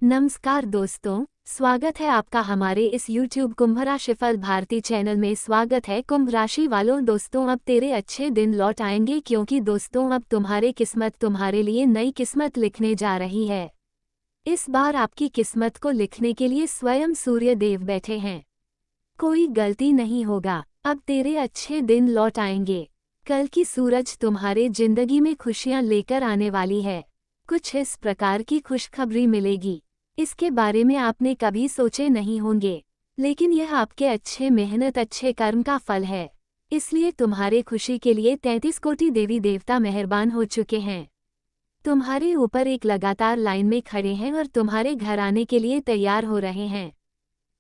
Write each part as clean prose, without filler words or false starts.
नमस्कार दोस्तों, स्वागत है आपका हमारे इस YouTube कुंभ राशिफल भारती चैनल में। स्वागत है कुंभ राशि वालों। दोस्तों, अब तेरे अच्छे दिन लौट आएंगे क्योंकि दोस्तों अब तुम्हारी किस्मत तुम्हारे लिए नई किस्मत लिखने जा रही है। इस बार आपकी किस्मत को लिखने के लिए स्वयं सूर्य देव बैठे हैं। कोई गलती नहीं होगा, अब तेरे अच्छे दिन लौट आएंगे। कल की सूरज तुम्हारे जिंदगी में खुशियां लेकर आने वाली है। कुछ इस प्रकार की खुशखबरी मिलेगी, इसके बारे में आपने कभी सोचे नहीं होंगे, लेकिन यह आपके अच्छे मेहनत अच्छे कर्म का फल है। इसलिए तुम्हारे खुशी के लिए 33 कोटि देवी देवता मेहरबान हो चुके हैं। तुम्हारे ऊपर एक लगातार लाइन में खड़े हैं और तुम्हारे घर आने के लिए तैयार हो रहे हैं।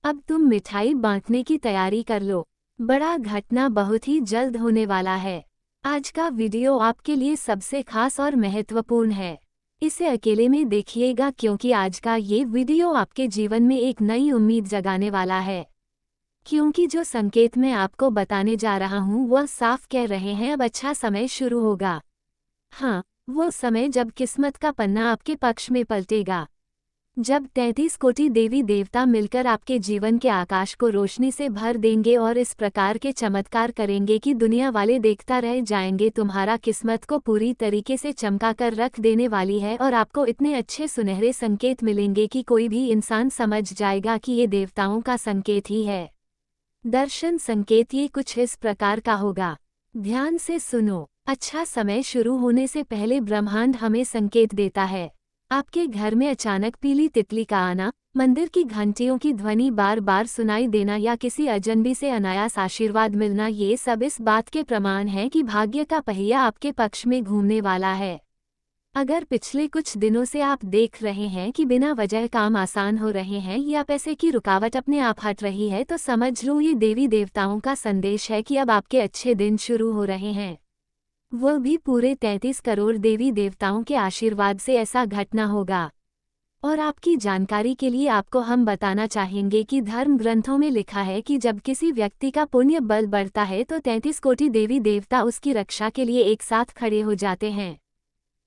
अब तुम मिठाई बांटने की तैयारी कर लो, बड़ा घटना बहुत ही जल्द होने वाला है। आज का वीडियो आपके लिए सबसे खास और महत्वपूर्ण है। इसे अकेले में देखिएगा क्योंकि आज का ये वीडियो आपके जीवन में एक नई उम्मीद जगाने वाला है। क्योंकि जो संकेत मैं आपको बताने जा रहा हूँ वह साफ कह रहे हैं अब अच्छा समय शुरू होगा। हाँ, वो समय जब किस्मत का पन्ना आपके पक्ष में पलटेगा। जब 33 कोटि देवी देवता मिलकर आपके जीवन के आकाश को रोशनी से भर देंगे और इस प्रकार के चमत्कार करेंगे कि दुनिया वाले देखता रह जाएंगे। तुम्हारा किस्मत को पूरी तरीके से चमका कर रख देने वाली है और आपको इतने अच्छे सुनहरे संकेत मिलेंगे कि कोई भी इंसान समझ जाएगा कि ये देवताओं का संकेत ही है। दर्शन संकेत ये कुछ इस प्रकार का होगा, ध्यान से सुनो। अच्छा समय शुरू होने से पहले ब्रह्मांड हमें संकेत देता है। आपके घर में अचानक पीली तितली का आना, मंदिर की घंटियों की ध्वनि बार बार सुनाई देना या किसी अजनबी से अनायास आशीर्वाद मिलना, ये सब इस बात के प्रमाण हैं कि भाग्य का पहिया आपके पक्ष में घूमने वाला है। अगर पिछले कुछ दिनों से आप देख रहे हैं कि बिना वजह काम आसान हो रहे हैं या पैसे की रुकावट अपने आप हट रही है, तो समझ लो ये देवी देवताओं का संदेश है कि अब आपके अच्छे दिन शुरू हो रहे हैं। वो भी पूरे 33 करोड़ देवी देवताओं के आशीर्वाद से ऐसा घटना होगा। और आपकी जानकारी के लिए आपको हम बताना चाहेंगे कि धर्म ग्रंथों में लिखा है कि जब किसी व्यक्ति का पुण्य बल बढ़ता है तो 33 कोटि देवी देवता उसकी रक्षा के लिए एक साथ खड़े हो जाते हैं।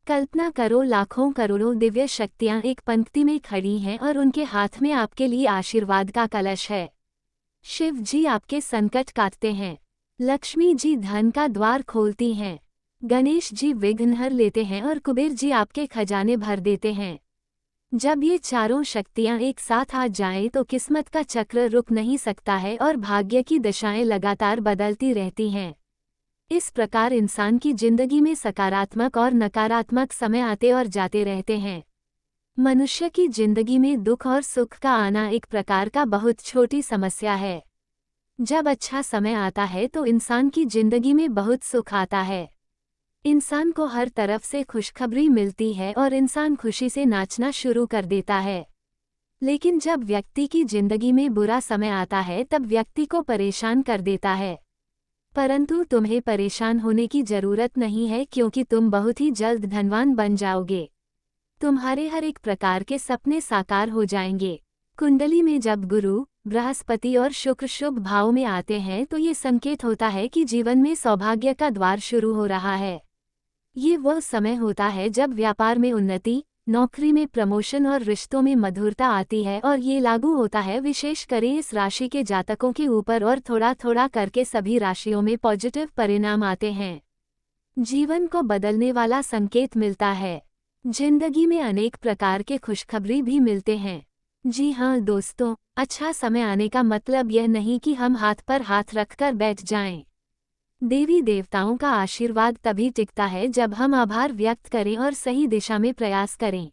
कल्पना करो, लाखों करोड़ों दिव्य शक्तियां एक पंक्ति में खड़ी हैं और उनके हाथ में आपके लिए आशीर्वाद का कलश है। शिव जी आपके संकट काटते हैं, लक्ष्मी जी धन का द्वार खोलती हैं, गणेश जी विघ्न हर लेते हैं और कुबेर जी आपके खजाने भर देते हैं। जब ये चारों शक्तियां एक साथ आ जाएं तो किस्मत का चक्र रुक नहीं सकता है और भाग्य की दशाएं लगातार बदलती रहती हैं। इस प्रकार इंसान की जिंदगी में सकारात्मक और नकारात्मक समय आते और जाते रहते हैं। मनुष्य की जिंदगी में दुख और सुख का आना एक प्रकार का बहुत छोटी समस्या है। जब अच्छा समय आता है तो इंसान की जिंदगी में बहुत सुख आता है। इंसान को हर तरफ से खुशखबरी मिलती है और इंसान खुशी से नाचना शुरू कर देता है। लेकिन जब व्यक्ति की जिंदगी में बुरा समय आता है तब व्यक्ति को परेशान कर देता है। परंतु तुम्हें परेशान होने की जरूरत नहीं है क्योंकि तुम बहुत ही जल्द धनवान बन जाओगे। तुम्हारे हर एक प्रकार के सपने साकार हो जाएंगे। कुंडली में जब गुरु, बृहस्पति और शुक्र शुभ भाव में आते हैं तो ये संकेत होता है कि जीवन में सौभाग्य का द्वार शुरू हो रहा है। ये वह समय होता है जब व्यापार में उन्नति, नौकरी में प्रमोशन और रिश्तों में मधुरता आती है और ये लागू होता है विशेष कर इस राशि के जातकों के ऊपर और थोड़ा थोड़ा करके सभी राशियों में पॉजिटिव परिणाम आते हैं। जीवन को बदलने वाला संकेत मिलता है। जिंदगी में अनेक प्रकार के खुशखबरी भी मिलते हैं। जी हाँ दोस्तों, अच्छा समय आने का मतलब यह नहीं कि हम हाथ पर हाथ रखकर बैठ जाएं। देवी देवताओं का आशीर्वाद तभी टिकता है जब हम आभार व्यक्त करें और सही दिशा में प्रयास करें।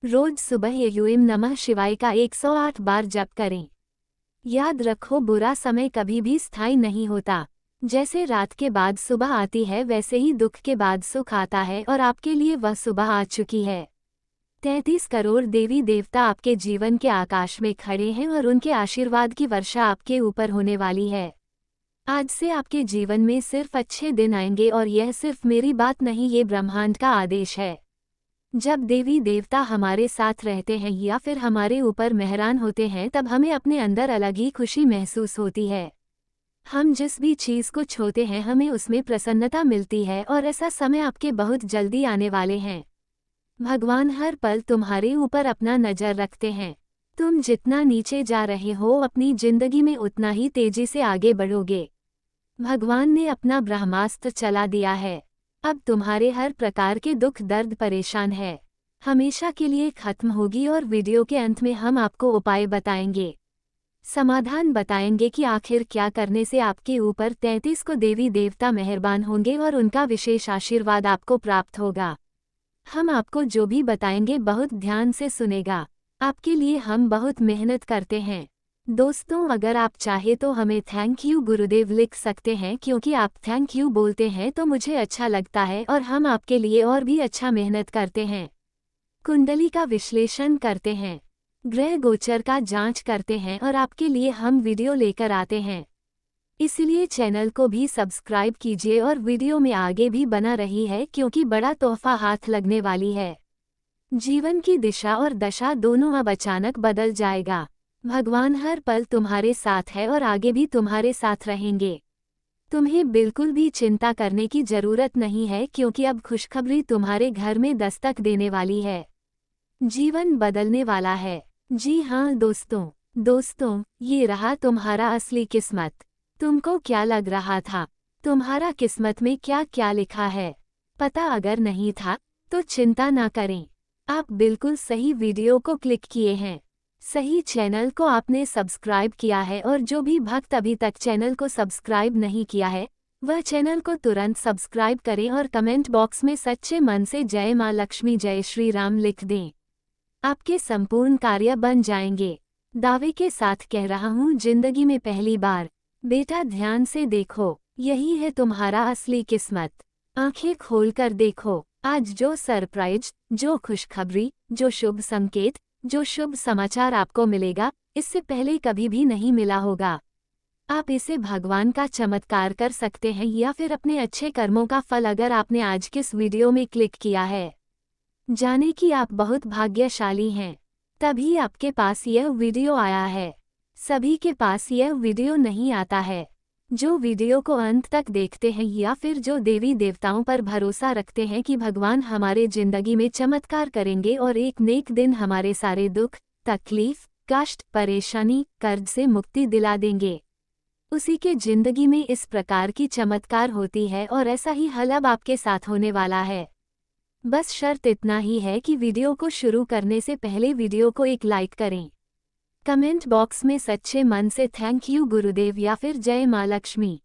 रोज सुबह यूएम नमः शिवाय का 108 बार जप करें। याद रखो, बुरा समय कभी भी स्थायी नहीं होता। जैसे रात के बाद सुबह आती है वैसे ही दुख के बाद सुख आता है और आपके लिए वह सुबह आ चुकी है। 33 करोड़ देवी देवता आपके जीवन के आकाश में खड़े हैं और उनके आशीर्वाद की वर्षा आपके ऊपर होने वाली है। आज से आपके जीवन में सिर्फ अच्छे दिन आएंगे और यह सिर्फ मेरी बात नहीं, ये ब्रह्मांड का आदेश है। जब देवी देवता हमारे साथ रहते हैं या फिर हमारे ऊपर मेहरान होते हैं तब हमें अपने अंदर अलग ही खुशी महसूस होती है। हम जिस भी चीज़ को छूते हैं हमें उसमें प्रसन्नता मिलती है और ऐसा समय आपके बहुत जल्दी आने वाले हैं। भगवान हर पल तुम्हारे ऊपर अपना नजर रखते हैं। तुम जितना नीचे जा रहे हो अपनी जिंदगी में उतना ही तेजी से आगे बढ़ोगे। भगवान ने अपना ब्रह्मास्त्र चला दिया है। अब तुम्हारे हर प्रकार के दुख दर्द परेशान है हमेशा के लिए खत्म होगी और वीडियो के अंत में हम आपको उपाय बताएंगे, समाधान बताएंगे कि आखिर क्या करने से आपके ऊपर 33 को देवी देवता मेहरबान होंगे और उनका विशेष आशीर्वाद आपको प्राप्त होगा। हम आपको जो भी बताएंगे बहुत ध्यान से सुनेगा। आपके लिए हम बहुत मेहनत करते हैं। दोस्तों, अगर आप चाहे तो हमें थैंक यू गुरुदेव लिख सकते हैं, क्योंकि आप थैंक यू बोलते हैं तो मुझे अच्छा लगता है और हम आपके लिए और भी अच्छा मेहनत करते हैं। कुंडली का विश्लेषण करते हैं, ग्रह गोचर का जांच करते हैं और आपके लिए हम वीडियो लेकर आते हैं। इसलिए चैनल को भी सब्सक्राइब कीजिए और वीडियो में आगे भी बना रही है, क्योंकि बड़ा तोहफा हाथ लगने वाली है। जीवन की दिशा और दशा दोनों अब अचानक बदल जाएगा। भगवान हर पल तुम्हारे साथ है और आगे भी तुम्हारे साथ रहेंगे। तुम्हें बिल्कुल भी चिंता करने की जरूरत नहीं है, क्योंकि अब खुशखबरी तुम्हारे घर में दस्तक देने वाली है। जीवन बदलने वाला है। जी हाँ दोस्तों, ये रहा तुम्हारा असली किस्मत। तुमको क्या लग रहा था? तुम्हारा किस्मत में क्या क्या लिखा है पता अगर नहीं था तो चिंता ना करें। आप बिल्कुल सही वीडियो को क्लिक किए हैं, सही चैनल को आपने सब्सक्राइब किया है। और जो भी भक्त अभी तक चैनल को सब्सक्राइब नहीं किया है वह चैनल को तुरंत सब्सक्राइब करें और कमेंट बॉक्स में सच्चे मन से जय माँ लक्ष्मी जय श्री राम लिख दें। आपके संपूर्ण कार्य बन जाएंगे। दावे के साथ कह रहा हूँ, जिंदगी में पहली बार। बेटा ध्यान से देखो, यही है तुम्हारा असली किस्मत। आंखें खोलकर देखो, आज जो सरप्राइज, जो खुशखबरी, जो शुभ संकेत, जो शुभ समाचार आपको मिलेगा, इससे पहले कभी भी नहीं मिला होगा। आप इसे भगवान का चमत्कार कर सकते हैं या फिर अपने अच्छे कर्मों का फल, अगर आपने आज किस वीडियो में क्लिक किया है। जाने कि आप बहुत भाग्यशाली हैं, तभी आपके पास यह वीडियो आया है। सभी के पास यह वीडियो नहीं आता है। जो वीडियो को अंत तक देखते हैं या फिर जो देवी देवताओं पर भरोसा रखते हैं कि भगवान हमारे जिंदगी में चमत्कार करेंगे और एक नेक दिन हमारे सारे दुख, तकलीफ, कष्ट, परेशानी, कर्ज से मुक्ति दिला देंगे, उसी के जिंदगी में इस प्रकार की चमत्कार होती है। और ऐसा ही हल अब आपके साथ होने वाला है। बस शर्त इतना ही है कि वीडियो को शुरू करने से पहले वीडियो को एक लाइक करें। कमेंट बॉक्स में सच्चे मन से थैंक यू गुरुदेव या फिर जय माँ लक्ष्मी,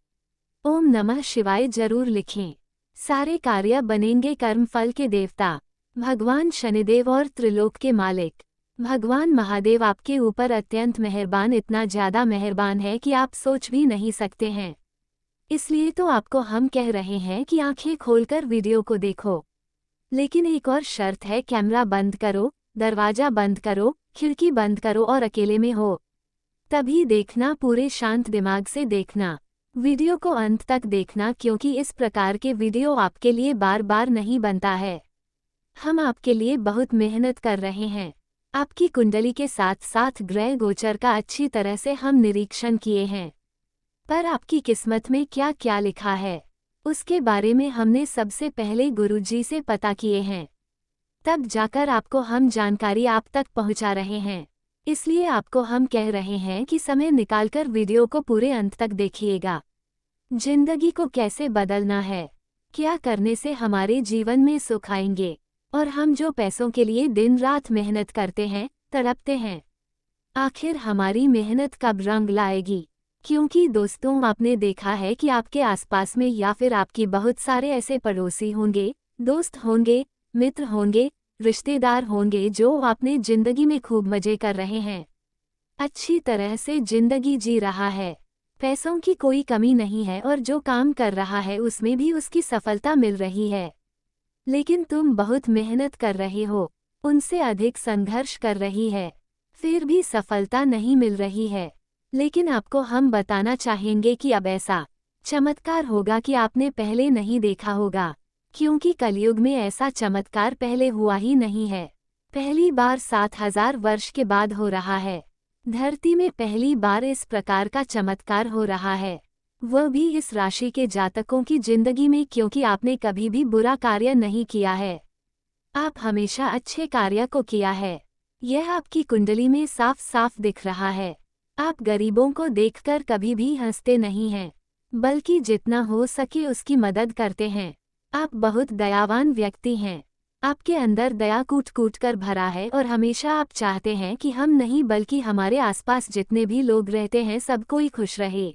ओम नमः शिवाय जरूर लिखें। सारे कार्य बनेंगे कर्म फल के देवता भगवान शनिदेव और त्रिलोक के मालिक भगवान महादेव आपके ऊपर अत्यंत मेहरबान, इतना ज्यादा मेहरबान है कि आप सोच भी नहीं सकते हैं। इसलिए तो आपको हम कह रहे हैं कि आंखें खोलकर वीडियो को देखो। लेकिन एक और शर्त है, कैमरा बंद करो, दरवाजा बंद करो, खिड़की बंद करो और अकेले में हो तभी देखना। पूरे शांत दिमाग से देखना, वीडियो को अंत तक देखना, क्योंकि इस प्रकार के वीडियो आपके लिए बार बार नहीं बनता है। हम आपके लिए बहुत मेहनत कर रहे हैं। आपकी कुंडली के साथ साथ ग्रह गोचर का अच्छी तरह से हम निरीक्षण किए हैं, पर आपकी किस्मत में क्या क्या लिखा है उसके बारे में हमने सबसे पहले गुरुजी से पता किए हैं। तब जाकर आपको हम जानकारी आप तक पहुंचा रहे हैं। इसलिए आपको हम कह रहे हैं कि समय निकालकर वीडियो को पूरे अंत तक देखिएगा। जिंदगी को कैसे बदलना है, क्या करने से हमारे जीवन में सुख आएंगे, और हम जो पैसों के लिए दिन रात मेहनत करते हैं, तड़पते हैं, आखिर हमारी मेहनत कब रंग लाएगी। क्योंकि दोस्तों, आपने देखा है कि आपके आसपास में या फिर आपकी बहुत सारे ऐसे पड़ोसी होंगे, दोस्त होंगे, मित्र होंगे, रिश्तेदार होंगे जो अपने जिंदगी में खूब मजे कर रहे हैं, अच्छी तरह से जिंदगी जी रहा है, पैसों की कोई कमी नहीं है और जो काम कर रहा है उसमें भी उसकी सफलता मिल रही है। लेकिन तुम बहुत मेहनत कर रहे हो, उनसे अधिक संघर्ष कर रही है, फिर भी सफलता नहीं मिल रही है। लेकिन आपको हम बताना चाहेंगे कि अब ऐसा चमत्कार होगा कि आपने पहले नहीं देखा होगा, क्योंकि कलयुग में ऐसा चमत्कार पहले हुआ ही नहीं है। पहली बार 7000 वर्ष के बाद हो रहा है। धरती में पहली बार इस प्रकार का चमत्कार हो रहा है, वह भी इस राशि के जातकों की जिंदगी में, क्योंकि आपने कभी भी बुरा कार्य नहीं किया है। आप हमेशा अच्छे कार्य को किया है। यह आपकी कुंडली में साफ साफ दिख रहा है। आप गरीबों को देखकर कभी भी हंसते नहीं हैं, बल्कि जितना हो सके उसकी मदद करते हैं। आप बहुत दयावान व्यक्ति हैं। आपके अंदर दया कूट कूट कर भरा है और हमेशा आप चाहते हैं कि हम नहीं बल्कि हमारे आसपास जितने भी लोग रहते हैं सब कोई खुश रहे,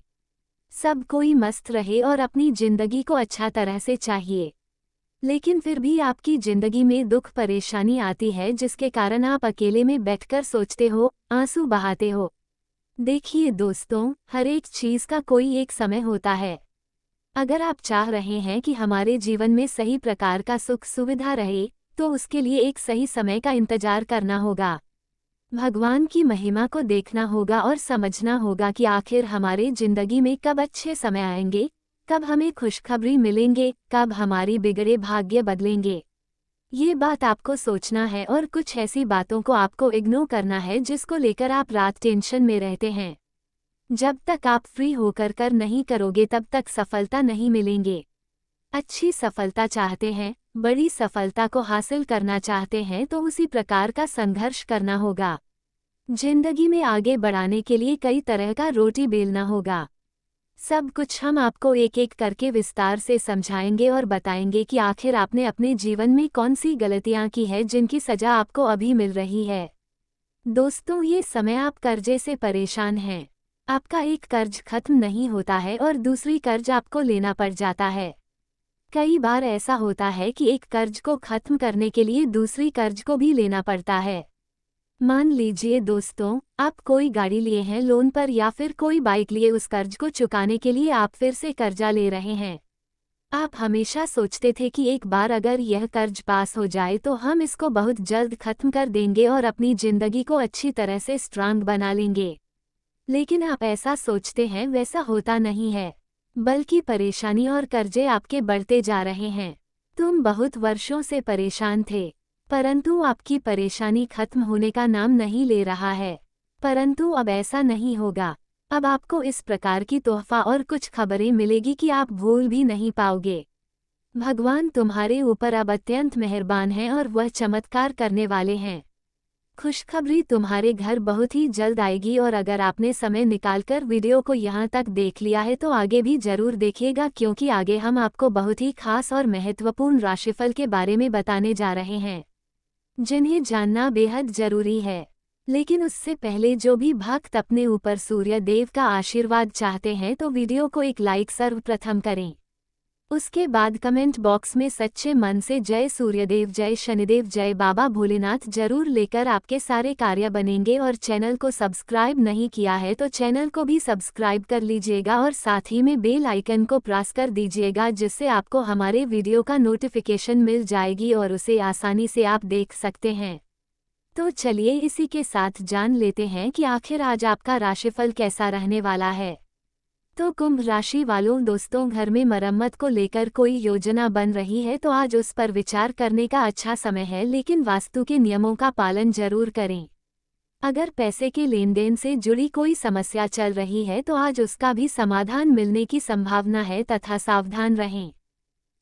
सब कोई मस्त रहे और अपनी जिंदगी को अच्छा तरह से चाहिए। लेकिन फिर भी आपकी जिंदगी में दुख परेशानी आती है जिसके कारण आप अकेले में बैठकर सोचते हो, आंसू बहाते हो। देखिए दोस्तों, हर एक चीज का कोई एक समय होता है। अगर आप चाह रहे हैं कि हमारे जीवन में सही प्रकार का सुख सुविधा रहे, तो उसके लिए एक सही समय का इंतजार करना होगा। भगवान की महिमा को देखना होगा और समझना होगा कि आखिर हमारे जिंदगी में कब अच्छे समय आएंगे, कब हमें खुशखबरी मिलेंगे, कब हमारी बिगड़े भाग्य बदलेंगे। ये बात आपको सोचना है और कुछ ऐसी बातों को आपको इग्नोर करना है जिसको लेकर आप रात टेंशन में रहते हैं। जब तक आप फ्री होकर कर नहीं करोगे तब तक सफलता नहीं मिलेंगे। अच्छी सफलता चाहते हैं, बड़ी सफलता को हासिल करना चाहते हैं तो उसी प्रकार का संघर्ष करना होगा। जिंदगी में आगे बढ़ाने के लिए कई तरह का रोटी बेलना होगा। सब कुछ हम आपको एक एक करके विस्तार से समझाएंगे और बताएंगे कि आखिर आपने अपने जीवन में कौन सी गलतियां की है जिनकी सजा आपको अभी मिल रही है। दोस्तों, ये समय आप कर्जे से परेशान हैं। आपका एक कर्ज खत्म नहीं होता है और दूसरी कर्ज आपको लेना पड़ जाता है। कई बार ऐसा होता है कि एक कर्ज को खत्म करने के लिए दूसरी कर्ज को भी लेना पड़ता है। मान लीजिए दोस्तों, आप कोई गाड़ी लिए हैं लोन पर या फिर कोई बाइक लिए, उस कर्ज को चुकाने के लिए आप फिर से कर्जा ले रहे हैं। आप हमेशा सोचते थे कि एक बार अगर यह कर्ज पास हो जाए तो हम इसको बहुत जल्द खत्म कर देंगे और अपनी जिंदगी को अच्छी तरह से स्ट्रांग बना लेंगे। लेकिन आप ऐसा सोचते हैं, वैसा होता नहीं है, बल्कि परेशानी और कर्जे आपके बढ़ते जा रहे हैं। तुम बहुत वर्षों से परेशान थे, परंतु आपकी परेशानी खत्म होने का नाम नहीं ले रहा है। परंतु अब ऐसा नहीं होगा। अब आपको इस प्रकार की तोहफा और कुछ खबरें मिलेगी कि आप भूल भी नहीं पाओगे। भगवान तुम्हारे ऊपर अब अत्यंत मेहरबान हैं और वह चमत्कार करने वाले हैं। खुशखबरी तुम्हारे घर बहुत ही जल्द आएगी और अगर आपने समय निकालकर वीडियो को यहाँ तक देख लिया है तो आगे भी जरूर देखिएगा, क्योंकि आगे हम आपको बहुत ही खास और महत्वपूर्ण राशिफल के बारे में बताने जा रहे हैं, जिन्हें जानना बेहद जरूरी है। लेकिन उससे पहले जो भी भक्त अपने ऊपर सूर्य देव का आशीर्वाद चाहते हैं तो वीडियो को एक लाइक सर्वप्रथम करें। उसके बाद कमेंट बॉक्स में सच्चे मन से जय सूर्यदेव, जय शनिदेव, जय बाबा भोलेनाथ जरूर लेकर आपके सारे कार्य बनेंगे। और चैनल को सब्सक्राइब नहीं किया है तो चैनल को भी सब्सक्राइब कर लीजिएगा और साथ ही में बेल आइकन को प्रेस कर दीजिएगा, जिससे आपको हमारे वीडियो का नोटिफिकेशन मिल जाएगी और उसे आसानी से आप देख सकते हैं। तो चलिए इसी के साथ जान लेते हैं कि आखिर आज आपका राशिफल कैसा रहने वाला है। तो कुंभ राशि वालों दोस्तों, घर में मरम्मत को लेकर कोई योजना बन रही है तो आज उस पर विचार करने का अच्छा समय है, लेकिन वास्तु के नियमों का पालन जरूर करें। अगर पैसे के लेन देन से जुड़ी कोई समस्या चल रही है तो आज उसका भी समाधान मिलने की संभावना है, तथा सावधान रहें।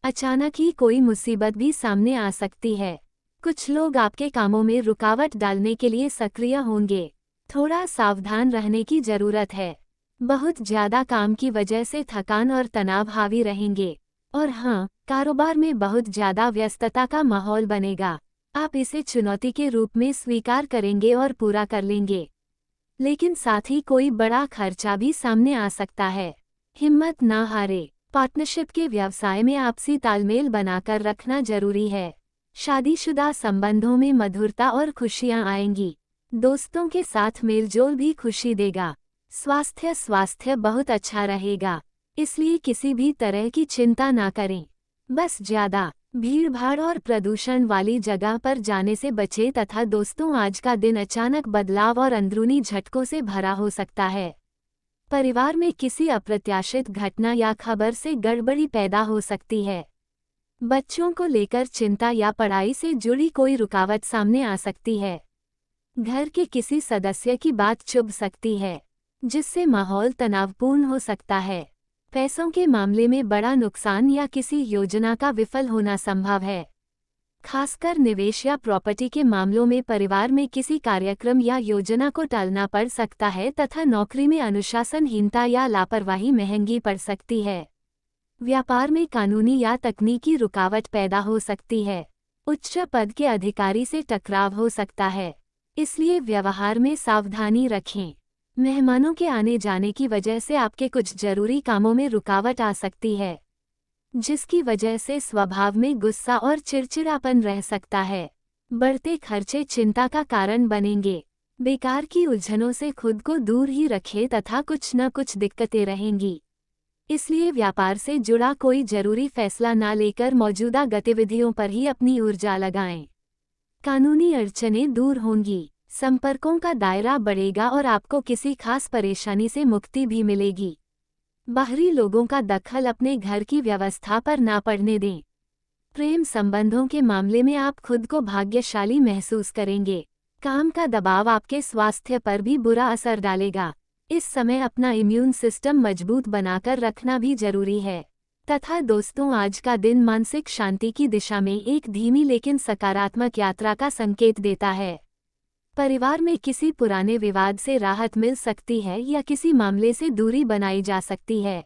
अचानक ही कोई मुसीबत भी सामने आ सकती है। कुछ लोग आपके कामों में रुकावट डालने के लिए सक्रिय होंगे। थोड़ा सावधान रहने की जरूरत है। बहुत ज्यादा काम की वजह से थकान और तनाव हावी रहेंगे। और हाँ, कारोबार में बहुत ज्यादा व्यस्तता का माहौल बनेगा। आप इसे चुनौती के रूप में स्वीकार करेंगे और पूरा कर लेंगे। लेकिन साथ ही कोई बड़ा खर्चा भी सामने आ सकता है। हिम्मत ना हारे। पार्टनरशिप के व्यवसाय में आपसी तालमेल बनाकर रखना जरूरी है। शादीशुदा संबंधों में मधुरता और खुशियां आएंगी। दोस्तों के साथ मेलजोल भी खुशी देगा। स्वास्थ्य बहुत अच्छा रहेगा, इसलिए किसी भी तरह की चिंता ना करें। बस ज्यादा भीड़भाड़ और प्रदूषण वाली जगह पर जाने से बचें। तथा दोस्तों, आज का दिन अचानक बदलाव और अंदरूनी झटकों से भरा हो सकता है। परिवार में किसी अप्रत्याशित घटना या खबर से गड़बड़ी पैदा हो सकती है। बच्चों को लेकर चिंता या पढ़ाई से जुड़ी कोई रुकावट सामने आ सकती है। घर के किसी सदस्य की बात चुभ सकती है, जिससे माहौल तनावपूर्ण हो सकता है। पैसों के मामले में बड़ा नुकसान या किसी योजना का विफल होना संभव है। खासकर निवेश या प्रॉपर्टी के मामलों में परिवार में किसी कार्यक्रम या योजना को टालना पड़ सकता है तथा नौकरी में अनुशासनहीनता या लापरवाही महंगी पड़ सकती है। व्यापार में कानूनी या तकनीकी रुकावट पैदा हो सकती है। उच्च पद के अधिकारी से टकराव हो सकता है, इसलिए व्यवहार में सावधानी रखें। मेहमानों के आने जाने की वजह से आपके कुछ जरूरी कामों में रुकावट आ सकती है, जिसकी वजह से स्वभाव में गुस्सा और चिड़चिड़ापन रह सकता है। बढ़ते खर्चे चिंता का कारण बनेंगे। बेकार की उलझनों से खुद को दूर ही रखें तथा कुछ न कुछ दिक्कतें रहेंगी। इसलिए व्यापार से जुड़ा कोई जरूरी फैसला ना लेकर मौजूदा गतिविधियों पर ही अपनी ऊर्जा लगाएं। कानूनी अड़चनें दूर होंगी, संपर्कों का दायरा बढ़ेगा और आपको किसी खास परेशानी से मुक्ति भी मिलेगी। बाहरी लोगों का दखल अपने घर की व्यवस्था पर ना पड़ने दें। प्रेम संबंधों के मामले में आप खुद को भाग्यशाली महसूस करेंगे। काम का दबाव आपके स्वास्थ्य पर भी बुरा असर डालेगा। इस समय अपना इम्यून सिस्टम मजबूत बनाकर रखना भी जरूरी है। तथा दोस्तों, आज का दिन मानसिक शांति की दिशा में एक धीमी लेकिन सकारात्मक यात्रा का संकेत देता है। परिवार में किसी पुराने विवाद से राहत मिल सकती है या किसी मामले से दूरी बनाई जा सकती है।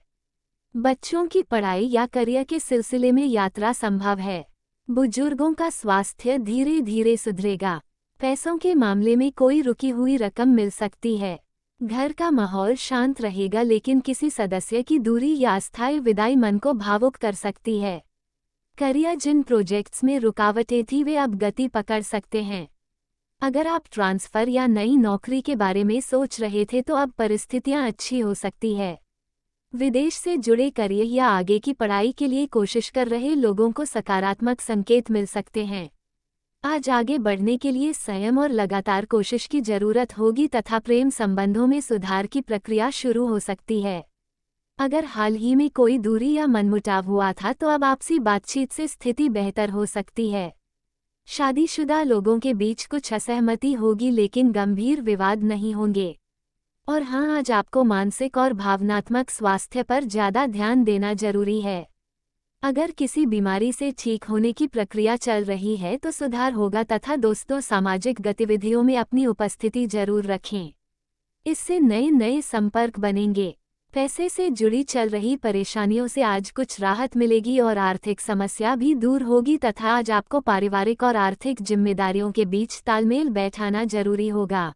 बच्चों की पढ़ाई या करियर के सिलसिले में यात्रा संभव है। बुजुर्गों का स्वास्थ्य धीरे धीरे सुधरेगा। पैसों के मामले में कोई रुकी हुई रकम मिल सकती है। घर का माहौल शांत रहेगा, लेकिन किसी सदस्य की दूरी या अस्थायी विदाई मन को भावुक कर सकती है। करियर, जिन प्रोजेक्ट्स में रुकावटें थी वे अब गति पकड़ सकते हैं। अगर आप ट्रांसफर या नई नौकरी के बारे में सोच रहे थे तो अब परिस्थितियां अच्छी हो सकती है। विदेश से जुड़े करियर या आगे की पढ़ाई के लिए कोशिश कर रहे लोगों को सकारात्मक संकेत मिल सकते हैं। आज आगे बढ़ने के लिए संयम और लगातार कोशिश की जरूरत होगी तथा प्रेम संबंधों में सुधार की प्रक्रिया शुरू हो सकती है। अगर हाल ही में कोई दूरी या मनमुटाव हुआ था तो अब आपसी बातचीत से स्थिति बेहतर हो सकती है। शादीशुदा लोगों के बीच कुछ असहमति होगी, लेकिन गंभीर विवाद नहीं होंगे। और हाँ, आज आपको मानसिक और भावनात्मक स्वास्थ्य पर ज्यादा ध्यान देना जरूरी है। अगर किसी बीमारी से ठीक होने की प्रक्रिया चल रही है तो सुधार होगा। तथा दोस्तों, सामाजिक गतिविधियों में अपनी उपस्थिति जरूर रखें, इससे नए नए संपर्क बनेंगे। पैसे से जुड़ी चल रही परेशानियों से आज कुछ राहत मिलेगी और आर्थिक समस्या भी दूर होगी। तथा आज आपको पारिवारिक और आर्थिक जिम्मेदारियों के बीच तालमेल बैठाना जरूरी होगा।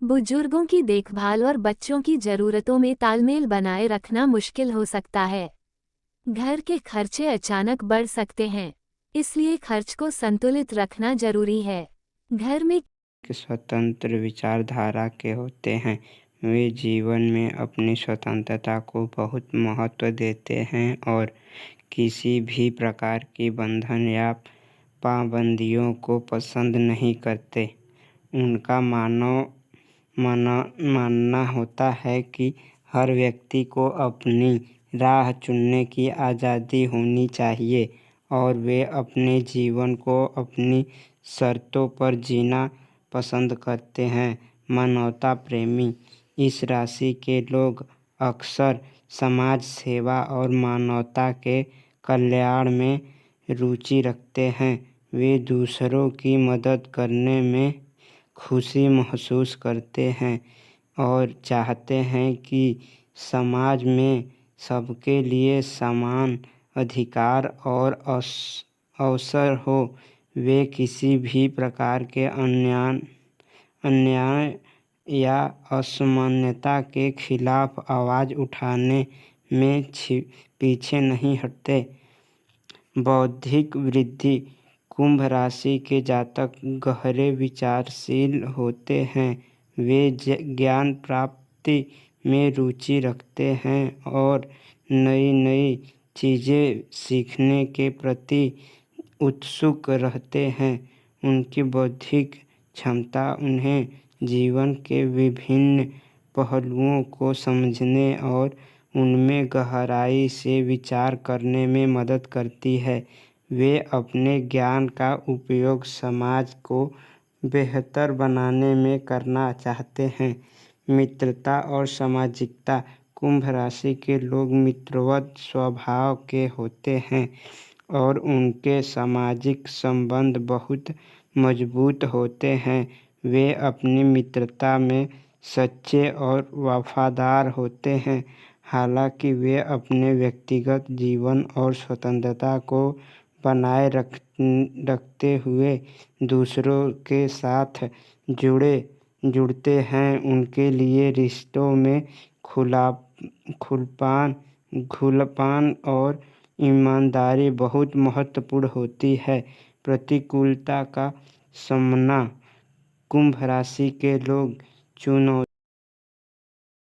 बुजुर्गों की देखभाल और बच्चों की जरूरतों में तालमेल बनाए रखना मुश्किल हो सकता है। घर के खर्चे अचानक बढ़ सकते हैं, इसलिए खर्च को संतुलित रखना जरूरी है। घर में स्वतंत्र विचारधारा के होते हैं। वे जीवन में अपनी स्वतंत्रता को बहुत महत्व देते हैं और किसी भी प्रकार की बंधन या पाबंदियों को पसंद नहीं करते। उनका मानना होता है कि हर व्यक्ति को अपनी राह चुनने की आज़ादी होनी चाहिए और वे अपने जीवन को अपनी शर्तों पर जीना पसंद करते हैं। मानवता प्रेमी इस राशि के लोग अक्सर समाज सेवा और मानवता के कल्याण में रुचि रखते हैं। वे दूसरों की मदद करने में खुशी महसूस करते हैं और चाहते हैं कि समाज में सबके लिए समान अधिकार और अवसर हो। वे किसी भी प्रकार के अन्याय या असमानता के खिलाफ आवाज़ उठाने में पीछे नहीं हटते। बौद्धिक वृद्धि कुंभ राशि के जातक गहरे विचारशील होते हैं। वे ज्ञान प्राप्ति में रुचि रखते हैं और नई नई चीज़ें सीखने के प्रति उत्सुक रहते हैं। उनकी बौद्धिक क्षमता उन्हें जीवन के विभिन्न पहलुओं को समझने और उनमें गहराई से विचार करने में मदद करती है। वे अपने ज्ञान का उपयोग समाज को बेहतर बनाने में करना चाहते हैं। मित्रता और सामाजिकता कुंभ राशि के लोग मित्रवत स्वभाव के होते हैं और उनके सामाजिक संबंध बहुत मजबूत होते हैं। वे अपनी मित्रता में सच्चे और वफादार होते हैं। हालांकि वे अपने व्यक्तिगत जीवन और स्वतंत्रता को बनाए रखते हुए दूसरों के साथ जुड़ते हैं। उनके लिए रिश्तों में खुलापन और ईमानदारी बहुत महत्वपूर्ण होती है। प्रतिकूलता का सामना कुंभ राशि के लोग चुनौती